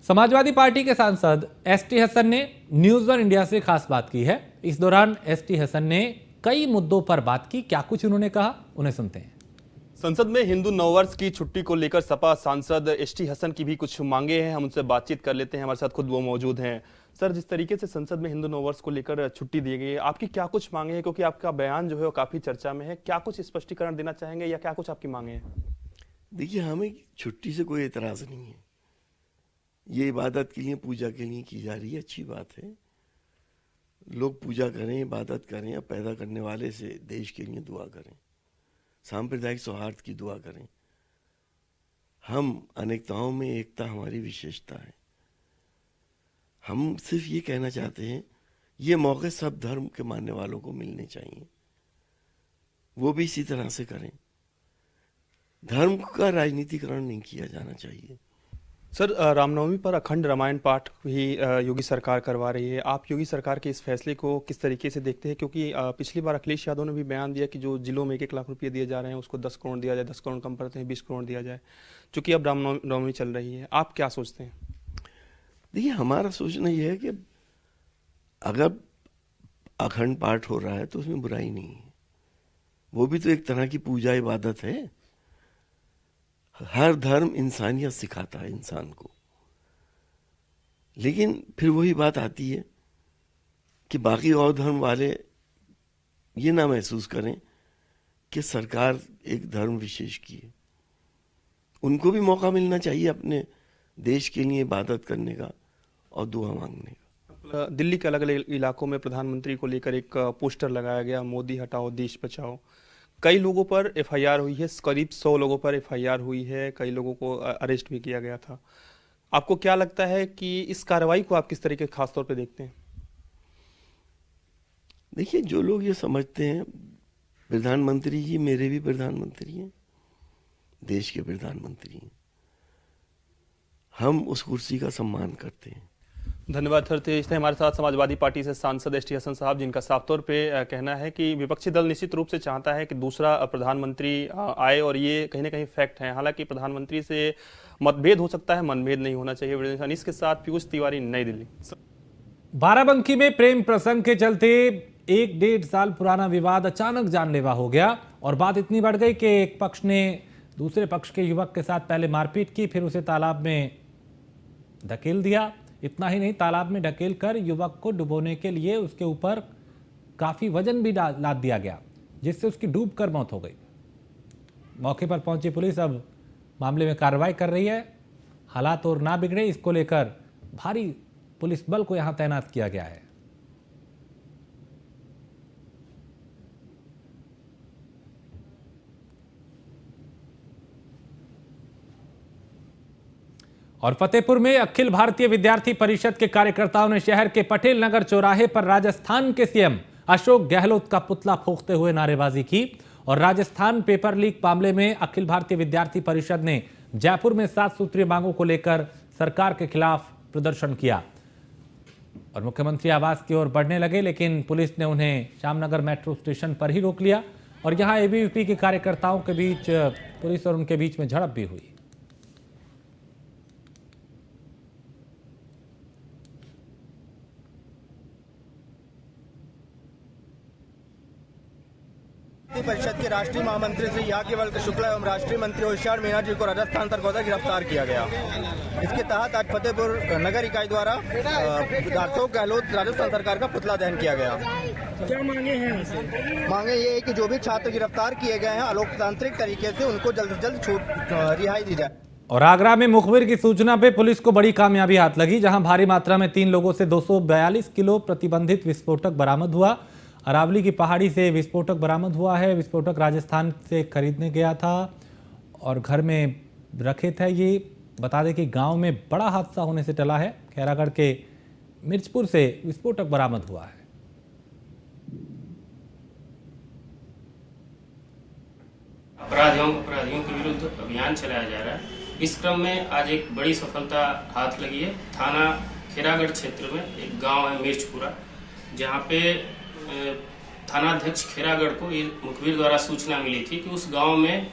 Samajwadi party के सांसद ST Hasan ने न्यूज वन इंडिया से खास बात की है। इस दौरान एसटी हसन ने कई मुद्दों पर बात की। क्या कुछ उन्होंने कहा, उन्हें सुनते हैं। संसद में हिंदू नववर्ष की छुट्टी को लेकर सपा सांसद एसटी हसन की भी कुछ मांगे हैं। हम उनसे बातचीत कर लेते हैं। हमारे साथ खुद वो मौजूद हैं। सर, जिस तरीके से संसद में हिंदू नववर्ष को लेकर छुट्टी दी गई है, आपकी क्या कुछ मांगे हैं? क्योंकि आपका बयान जो है वो काफी चर्चा में है। क्या कुछ स्पष्टीकरण देना चाहेंगे या क्या कुछ आपकी मांगे हैं? देखिए, हमें छुट्टी से कोई एतराज नहीं है। ये इबादत के लिए, पूजा के लिए की जा रही है, अच्छी बात है। लोग पूजा करें, इबादत करें, या पैदा करने वाले से देश के लिए दुआ करें, सांप्रदायिक सौहार्द की दुआ करें। हम अनेकताओं में एकता हमारी विशेषता है। हम सिर्फ ये कहना चाहते हैं, ये मौके सब धर्म के मानने वालों को मिलने चाहिए, वो भी इसी तरह से करें। धर्म का राजनीतिकरण नहीं किया जाना चाहिए। सर, रामनवमी पर अखंड रामायण पाठ भी योगी सरकार करवा रही है। आप योगी सरकार के इस फैसले को किस तरीके से देखते हैं? क्योंकि पिछली बार अखिलेश यादव ने भी बयान दिया कि जो जिलों में 1-1 लाख रुपये दिए जा रहे हैं उसको 10 करोड़ दिया जाए, 10 करोड़ कम करते हैं 20 करोड़ दिया जाए, चूंकि अब रामनवमी चल रही है। आप क्या सोचते हैं? देखिए, हमारा सोचना यह है कि अगर अखंड पाठ हो रहा है तो उसमें बुराई नहीं है। वो भी तो एक तरह की पूजा इबादत है। हर धर्म इंसानियत सिखाता है इंसान को। लेकिन फिर वही बात आती है कि बाकी और धर्म वाले ये ना महसूस करें कि सरकार एक धर्म विशेष की है। उनको भी मौका मिलना चाहिए अपने देश के लिए इबादत करने का और दुआ मांगने का। दिल्ली के अलग अलग इलाकों में प्रधानमंत्री को लेकर एक पोस्टर लगाया गया, मोदी हटाओ देश बचाओ। कई लोगों पर एफआईआर हुई है, करीब 100 लोगों पर एफआईआर हुई है, कई लोगों को अरेस्ट भी किया गया था। आपको क्या लगता है कि इस कार्रवाई को आप किस तरीके खास तौर पे देखते हैं? देखिए, जो लोग ये समझते हैं, प्रधानमंत्री जी मेरे भी प्रधानमंत्री हैं, देश के प्रधानमंत्री हैं। हम उस कुर्सी का सम्मान करते हैं। धन्यवाद सर। थे हमारे साथ समाजवादी पार्टी से सांसद एसटी हसन साहब, जिनका साफ तौर पे कहना है कि विपक्षी दल निश्चित रूप से चाहता है कि दूसरा प्रधानमंत्री आए, और ये कहीं ना कहीं फैक्ट है। हालांकि प्रधानमंत्री से मतभेद हो सकता है, मनभेद नहीं होना चाहिए। इसके साथ पीयूष तिवारी, नई दिल्ली। बाराबंकी में प्रेम प्रसंग के चलते 1-1.5 साल पुराना विवाद अचानक जानलेवा हो गया और बात इतनी बढ़ गई कि एक पक्ष ने दूसरे पक्ष के युवक के साथ पहले मारपीट की, फिर उसे तालाब में धकेल दिया। इतना ही नहीं, तालाब में ढकेल कर युवक को डुबोने के लिए उसके ऊपर काफी वजन भी लाद दिया गया, जिससे उसकी डूबकर मौत हो गई। मौके पर पहुंची पुलिस अब मामले में कार्रवाई कर रही है। हालात और ना बिगड़े, इसको लेकर भारी पुलिस बल को यहां तैनात किया गया है। और फतेहपुर में अखिल भारतीय विद्यार्थी परिषद के कार्यकर्ताओं ने शहर के पटेल नगर चौराहे पर राजस्थान के सीएम अशोक गहलोत का पुतला फूंकते हुए नारेबाजी की। और राजस्थान पेपर लीक मामले में अखिल भारतीय विद्यार्थी परिषद ने जयपुर में 7 सूत्रीय मांगों को लेकर सरकार के खिलाफ प्रदर्शन किया और मुख्यमंत्री आवास की ओर बढ़ने लगे, लेकिन पुलिस ने उन्हें श्यामनगर मेट्रो स्टेशन पर ही रोक लिया और यहां एबीवीपी के कार्यकर्ताओं के बीच पुलिस और उनके बीच में झड़प भी हुई। परिषद के राष्ट्रीय महामंत्री श्री याज्ञवल्क्य शुक्ला एवं राष्ट्रीय मंत्री होशियार मीणा जी को राजस्थान सरकार गिरफ्तार किया गया। इसके तहत आज फतेहपुर नगर इकाई द्वारा अशोक गहलोत राजस्थान सरकार का पुतला दहन किया गया। क्या मांगे हैं? मांगे ये है कि जो भी छात्र गिरफ्तार किए गए हैं अलोकतांत्रिक तरीके से उनको जल्द से जल्द रिहाई दी जाए। और आगरा में मुखबिर की सूचना पे पुलिस को बड़ी कामयाबी हाथ लगी, जहां भारी मात्रा में 3 लोगों से 242 किलो प्रतिबंधित विस्फोटक बरामद हुआ। अरावली की पहाड़ी से विस्फोटक बरामद हुआ है। विस्फोटक राजस्थान से खरीदने गया था और घर में रखे थे। ये बता दें कि गांव में बड़ा हादसा होने से टला है। खैरागढ़ के मिर्चपुर से विस्फोटक बरामद हुआ है। अपराधियों के विरुद्ध अभियान चलाया जा रहा है। इस क्रम में आज एक बड़ी सफलता हाथ लगी है। थाना खैरागढ़ क्षेत्र में एक गांव है मिर्चपुरा, जहां पे थानाध्यक्ष खैरागढ़ को ये मुखबिर द्वारा सूचना मिली थी कि उस गांव में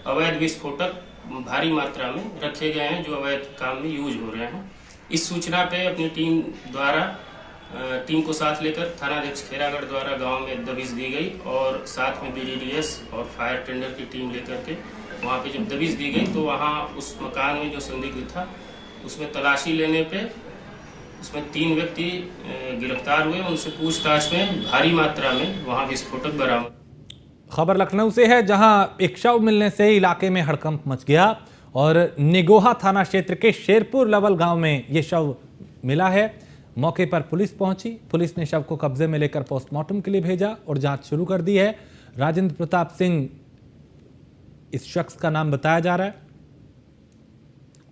अवैध विस्फोटक भारी मात्रा में रखे गए हैं जो अवैध काम में यूज हो रहे हैं। इस सूचना पे अपनी टीम को साथ लेकर थानाध्यक्ष खेरागढ़ द्वारा गांव में दबिश दी गई और साथ में BDDS और फायर टेंडर की टीम लेकर के वहां पे जब दबिश दी गई तो वहां उस मकान में जो संदिग्ध था उसमें तलाशी लेने पे उसमें 3 व्यक्ति गिरफ्तार हुए। उनसे पूछताछ में भारी मात्रा में वहां विस्फोटक बरामद। खबर लखनऊ से है, जहां एक शव मिलने से इलाके में हड़कंप मच गया और निगोहा थाना क्षेत्र के शेरपुर लवल गांव में यह शव मिला है। मौके पर पुलिस पहुंची। पुलिस ने शव को कब्जे में लेकर पोस्टमार्टम के लिए भेजा और जांच शुरू कर दी है। राजेंद्र प्रताप सिंह इस शख्स का नाम बताया जा रहा है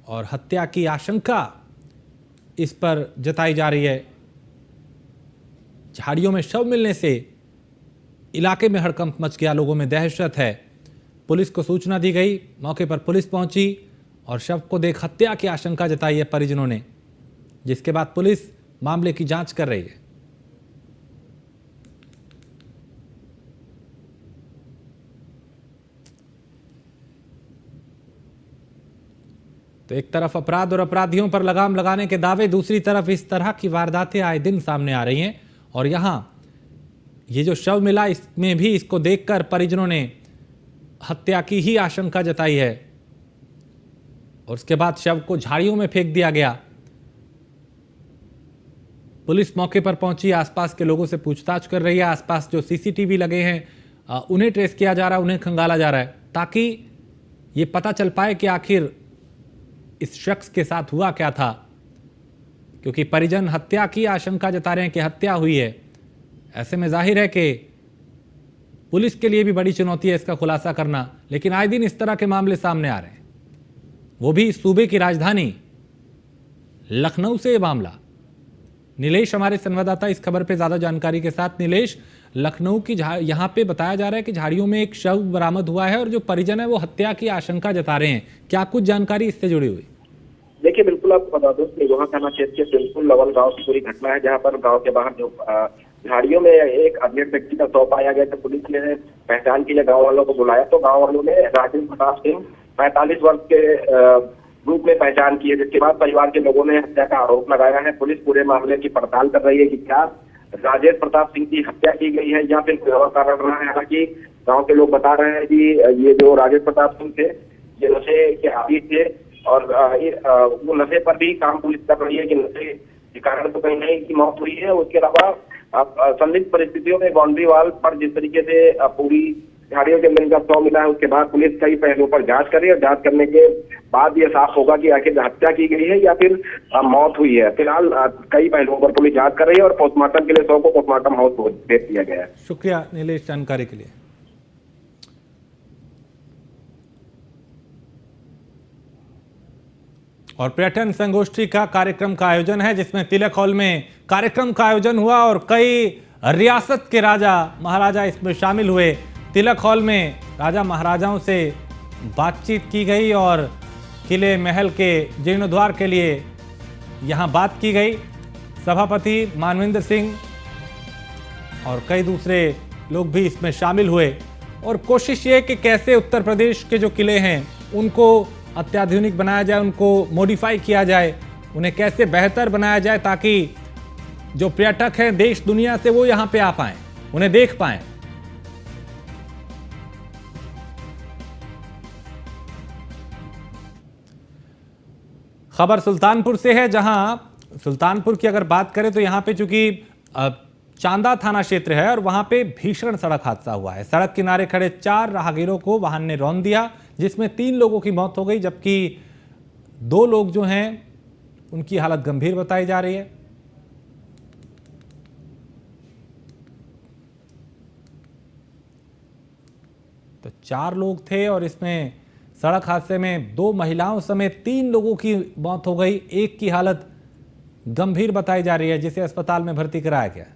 और हत्या की आशंका इस पर जताई जा रही है। झाड़ियों में शव मिलने से इलाके में हड़कंप मच गया, लोगों में दहशत है। पुलिस को सूचना दी गई, मौके पर पुलिस पहुंची और शव को देख हत्या की आशंका जताई है परिजनों ने, जिसके बाद पुलिस मामले की जांच कर रही है। तो एक तरफ अपराध और अपराधियों पर लगाम लगाने के दावे, दूसरी तरफ इस तरह की वारदातें आए दिन सामने आ रही हैं। और यहां ये जो शव मिला इसमें भी इसको देखकर परिजनों ने हत्या की ही आशंका जताई है और उसके बाद शव को झाड़ियों में फेंक दिया गया। पुलिस मौके पर पहुंची, आसपास के लोगों से पूछताछ कर रही है। आसपास जो CCTV लगे हैं उन्हें ट्रेस किया जा रहा है, उन्हें खंगाला जा रहा है ताकि ये पता चल पाए कि आखिर इस शख्स के साथ हुआ क्या था, क्योंकि परिजन हत्या की आशंका जता रहे हैं कि हत्या हुई है। ऐसे में जाहिर है कि पुलिस के लिए भी बड़ी चुनौती है इसका खुलासा करना, लेकिन आए दिन इस तरह के मामले सामने आ रहे हैं, वो भी सूबे की राजधानी लखनऊ से ये मामला। नीलेश हमारे संवाददाता इस खबर पे ज्यादा जानकारी के साथ। नीलेश, लखनऊ की यहाँ पे बताया जा रहा है कि झाड़ियों में एक शव बरामद हुआ है और जो परिजन है वो हत्या की आशंका जता रहे हैं, क्या कुछ जानकारी इससे जुड़ी हुई? देखिए, बिल्कुल आपको बता दूं, निगोहा थाना क्षेत्र के बिल्कुल लवल गांव की पूरी घटना है, जहां पर गांव के बाहर जो झाड़ियों में एक अज्ञात व्यक्ति का शव पाया गया। तो पुलिस ने पहचान के लिए गाँव वालों को बुलाया, तो गाँव वालों ने राजेंद्र प्रताप सिंह 45 वर्ष के रूप में पहचान की है, जिसके बाद परिवार के लोगों ने हत्या का आरोप लगाया है। पुलिस पूरे मामले की पड़ताल कर रही है कि क्या राजेंद्र प्रताप सिंह की हत्या की गई है या फिर कोई और कारण रहा है। हालांकि गांव के लोग बता रहे हैं कि ये जो राजेंद्र प्रताप सिंह थे ये नशे के आदी थे और वो नशे पर भी काम पुलिस कर रही है कि नशे के कारण तो कहीं नहीं की मौत हुई है। उसके अलावा संदिग्ध परिस्थितियों में बाउंड्री वाल पर जिस तरीके से पूरी झाड़ियों के मिलकर शव मिला है, उसके बाद पुलिस कई पहलुओं पर जांच कर रही है और जांच करने के बाद ये साफ होगा कि आखिर हत्या की गई है या फिर मौत हुई है। फिलहाल कई पहलुओं पर पुलिस जांच कर रही है और पोस्टमार्टम के लिए शव को पोस्टमार्टम हाउस भेज दिया गया है। शुक्रिया नीलेश जानकारी के लिए। और पर्यटन संगोष्ठी का कार्यक्रम का आयोजन है, जिसमें तिलक हॉल में कार्यक्रम का आयोजन हुआ और कई रियासत के राजा महाराजा इसमें शामिल हुए। तिलक हॉल में राजा महाराजाओं से बातचीत की गई और किले महल के जीर्णोद्धार के लिए यहां बात की गई। सभापति मानवेंद्र सिंह और कई दूसरे लोग भी इसमें शामिल हुए और कोशिश ये कि कैसे उत्तर प्रदेश के जो किले हैं उनको अत्याधुनिक बनाया जाए, उनको मॉडिफाई किया जाए, उन्हें कैसे बेहतर बनाया जाए ताकि जो पर्यटक हैं देश दुनिया से वो यहाँ पे आ पाएं, उन्हें देख पाएं। खबर सुल्तानपुर से है, जहां सुल्तानपुर की अगर बात करें तो यहां पे चूंकि चांदा थाना क्षेत्र है और वहां पे भीषण सड़क हादसा हुआ है। सड़क किनारे खड़े 4 राहगीरों को वाहन ने रौंद दिया, जिसमें 3 लोगों की मौत हो गई, जबकि 2 लोग जो हैं उनकी हालत गंभीर बताई जा रही है। तो 4 लोग थे और इसमें सड़क हादसे में 2 महिलाओं समेत 3 लोगों की मौत हो गई। एक की हालत गंभीर बताई जा रही है, जिसे अस्पताल में भर्ती कराया गया।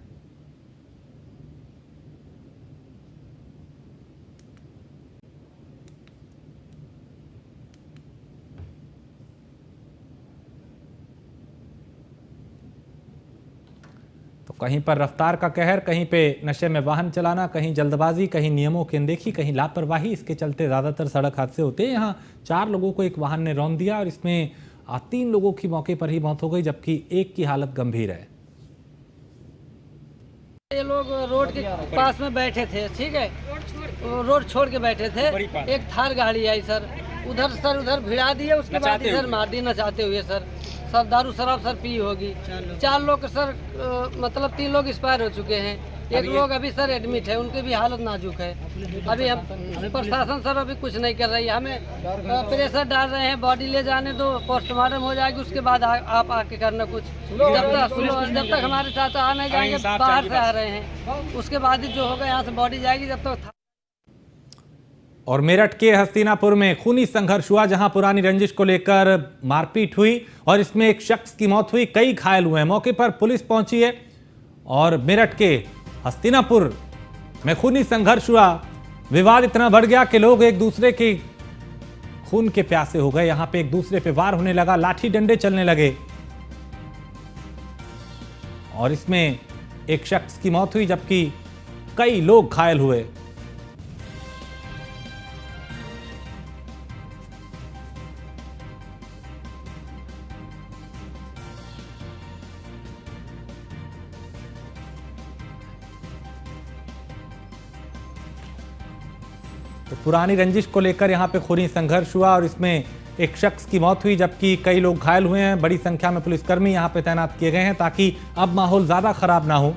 तो कहीं पर रफ्तार का कहर, कहीं पे नशे में वाहन चलाना, कहीं जल्दबाजी, कहीं नियमों की अनदेखी, कहीं लापरवाही, इसके चलते ज़्यादातर सड़क हादसे होते हैं। यहाँ 4 लोगों को एक वाहन ने रौंद दिया और इसमें 3 लोगों की मौके पर ही मौत हो गई, जबकि एक की हालत गंभीर है। ये लोग रोड के पास में बैठे थे, ठीक है, रोड छोड़ के बैठे थे। एक थार गाड़ी आई सर, उधर भिड़ा दिए, उसके बाद इधर मार दी नचाते हुए सर। सब दारू शराब सर पी होगी। 4 लोग सर मतलब 3 लोग एक्सपायर हो चुके हैं। एक लोग अभी सर एडमिट है, उनकी भी हालत नाजुक है। अभी हम प्रशासन सर अभी कुछ नहीं कर रही है, हमें प्रेशर डाल रहे हैं, बॉडी ले जाने दो, पोस्टमार्टम हो जाएगी, उसके बाद आप आके करना कुछ। जब तक हमारे चाचा आ नहीं जाएंगे, बाहर से आ रहे हैं, उसके बाद ही जो होगा यहाँ से बॉडी जाएगी। जब तक और मेरठ के हस्तिनापुर में खूनी संघर्ष हुआ, जहां पुरानी रंजिश को लेकर मारपीट हुई और इसमें एक शख्स की मौत हुई, कई घायल हुए हैं। मौके पर पुलिस पहुंची है और मेरठ के हस्तिनापुर में खूनी संघर्ष हुआ। विवाद इतना बढ़ गया कि लोग एक दूसरे के खून के प्यासे हो गए। यहां पे एक दूसरे पे वार होने लगा, लाठी डंडे चलने लगे और इसमें एक शख्स की मौत हुई, जबकि कई लोग घायल हुए। तो पुरानी रंजिश को लेकर यहां पे खूनी संघर्ष हुआ और इसमें एक शख्स की मौत हुई, जबकि कई लोग घायल हुए हैं। बड़ी संख्या में पुलिसकर्मी यहां पे तैनात किए गए हैं ताकि अब माहौल ज्यादा खराब ना हो।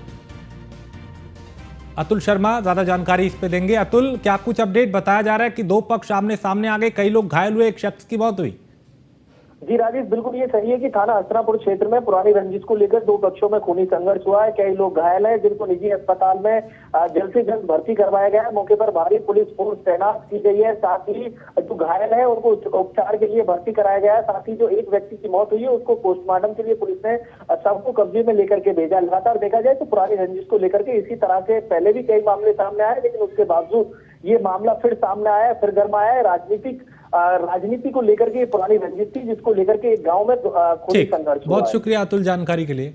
अतुल शर्मा ज्यादा जानकारी इस पे देंगे। अतुल, क्या कुछ अपडेट बताया जा रहा है कि 2 पक्ष आमने सामने आ गए, कई लोग घायल हुए, एक शख्स की मौत हुई? जी राजेश, बिल्कुल ये सही है कि थाना हस्तिनापुर क्षेत्र में पुरानी रंजिश को लेकर 2 पक्षों में खूनी संघर्ष हुआ है। कई लोग घायल हैं, जिनको निजी अस्पताल में जल्द से जल्द भर्ती करवाया गया है। मौके पर भारी पुलिस फोर्स तैनात की गई है। साथ ही जो घायल है उनको उपचार के लिए भर्ती कराया गया है। साथ ही जो एक व्यक्ति की मौत हुई है उसको पोस्टमार्टम के लिए पुलिस ने सबको कब्जे में लेकर के भेजा। लगातार देखा जाए तो पुरानी रंजिश को लेकर के इसी तरह से पहले भी कई मामले सामने आए, लेकिन उसके बावजूद ये मामला फिर सामने आया, फिर गर्माया है। राजनीति को लेकर के पुरानी रंजिश थी, जिसको लेकर के गांव में खूनी संघर्ष हुआ है। बहुत शुक्रिया अतुल जानकारी के लिए।